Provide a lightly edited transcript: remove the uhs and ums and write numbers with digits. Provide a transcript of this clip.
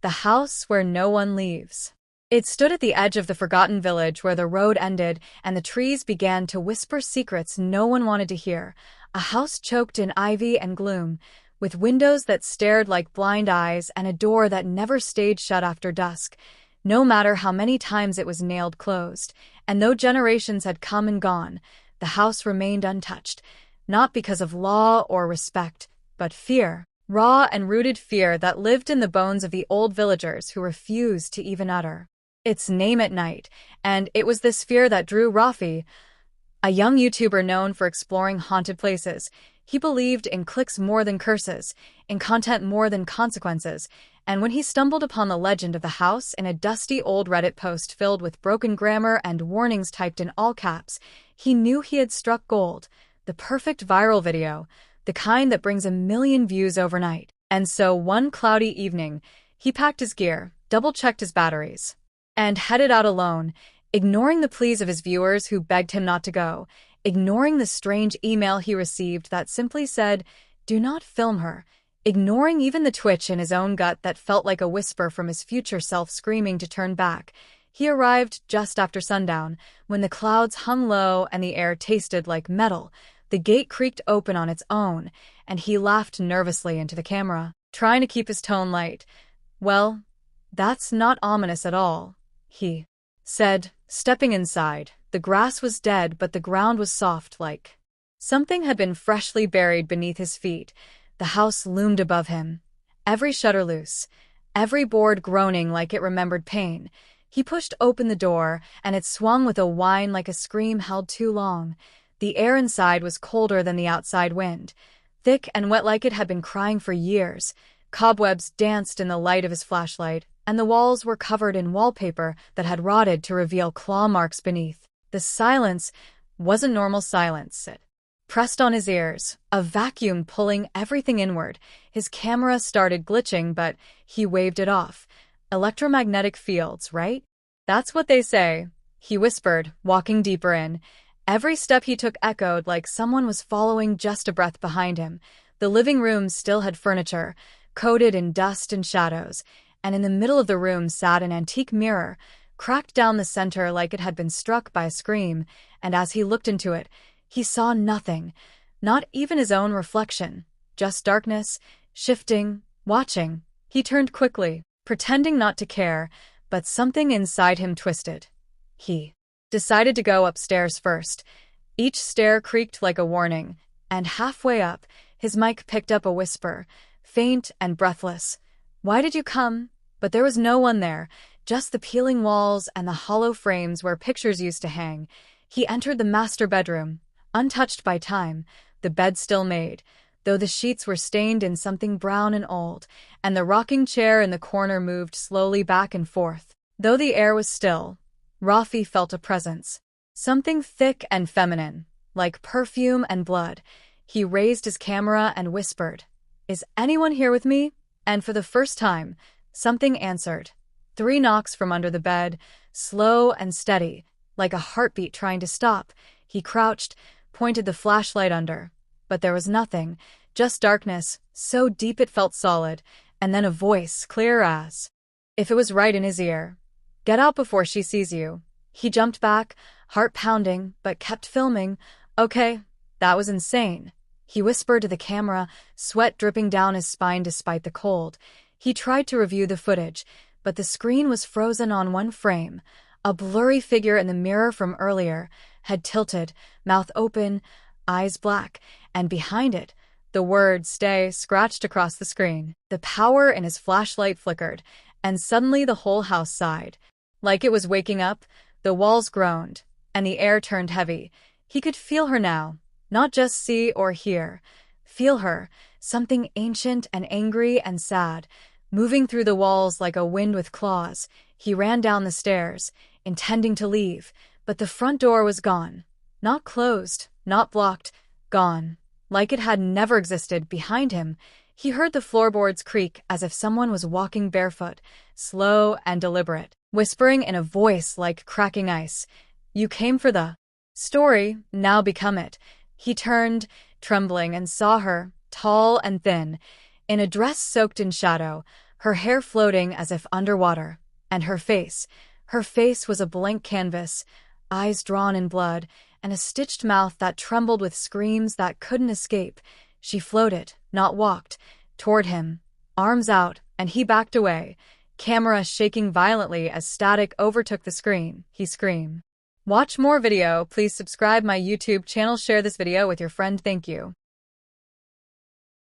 The house where no one leaves. It stood at the edge of the forgotten village where the road ended and the trees began to whisper secrets no one wanted to hear. A house choked in ivy and gloom, with windows that stared like blind eyes and a door that never stayed shut after dusk, no matter how many times it was nailed closed. And though generations had come and gone, the house remained untouched, not because of law or respect, but fear. Raw and rooted fear that lived in the bones of the old villagers who refused to even utter its name at night. And it was this fear that drew Rafi, a young YouTuber known for exploring haunted places. He believed in clicks more than curses, in content more than consequences, and when he stumbled upon the legend of the house in a dusty old Reddit post filled with broken grammar and warnings typed in all caps, he knew he had struck gold, the perfect viral video, the kind that brings 1 million views overnight. And so one cloudy evening, he packed his gear, double-checked his batteries, and headed out alone, ignoring the pleas of his viewers who begged him not to go, ignoring the strange email he received that simply said, "Do not film her," ignoring even the twitch in his own gut that felt like a whisper from his future self screaming to turn back. He arrived just after sundown, when the clouds hung low and the air tasted like metal. The gate creaked open on its own, and he laughed nervously into the camera, trying to keep his tone light. "Well, that's not ominous at all," he said, stepping inside. The grass was dead, but the ground was soft, like something had been freshly buried beneath his feet. The house loomed above him, every shutter loose, every board groaning like it remembered pain. He pushed open the door, and it swung with a whine like a scream held too long. The air inside was colder than the outside wind, thick and wet like it had been crying for years. Cobwebs danced in the light of his flashlight, and the walls were covered in wallpaper that had rotted to reveal claw marks beneath. The silence wasn't normal silence. It pressed on his ears, a vacuum pulling everything inward. His camera started glitching, but he waved it off. "Electromagnetic fields, right? That's what they say," he whispered, walking deeper in. Every step he took echoed like someone was following just a breath behind him. The living room still had furniture, coated in dust and shadows, and in the middle of the room sat an antique mirror, cracked down the center like it had been struck by a scream. And as he looked into it, he saw nothing, not even his own reflection, just darkness, shifting, watching. He turned quickly, pretending not to care, but something inside him twisted. He decided to go upstairs first. Each stair creaked like a warning, and halfway up, his mic picked up a whisper, faint and breathless. "Why did you come?" But there was no one there, just the peeling walls and the hollow frames where pictures used to hang. He entered the master bedroom, untouched by time, the bed still made, though the sheets were stained in something brown and old, and the rocking chair in the corner moved slowly back and forth. Though the air was still, Rafi felt a presence, something thick and feminine, like perfume and blood. He raised his camera and whispered, "Is anyone here with me?" And for the first time, something answered. 3 knocks from under the bed, slow and steady, like a heartbeat trying to stop. He crouched, pointed the flashlight under, but there was nothing, just darkness, so deep it felt solid, and then a voice, clear as if it was right in his ear. "Get out before she sees you." He jumped back, heart pounding, but kept filming. "Okay, that was insane," he whispered to the camera, sweat dripping down his spine despite the cold. He tried to review the footage, but the screen was frozen on one frame. A blurry figure in the mirror from earlier, head tilted, mouth open, eyes black, and behind it, the word "stay" scratched across the screen. The power in his flashlight flickered, and suddenly the whole house sighed. Like it was waking up, the walls groaned, and the air turned heavy. He could feel her now, not just see or hear. Feel her, something ancient and angry and sad, moving through the walls like a wind with claws. He ran down the stairs, intending to leave, but the front door was gone. Not closed, not blocked, gone. Like it had never existed. Behind him, he heard the floorboards creak as if someone was walking barefoot, slow and deliberate, whispering in a voice like cracking ice. "You came for the story, now become it." He turned, trembling, and saw her, tall and thin, in a dress soaked in shadow, her hair floating as if underwater, and her face. Her face was a blank canvas, eyes drawn in blood, and a stitched mouth that trembled with screams that couldn't escape. She floated, not walked, toward him, arms out, and he backed away, camera shaking violently as static overtook the screen. He screamed. Watch more video. Please subscribe my YouTube channel. Share this video with your friend. Thank you.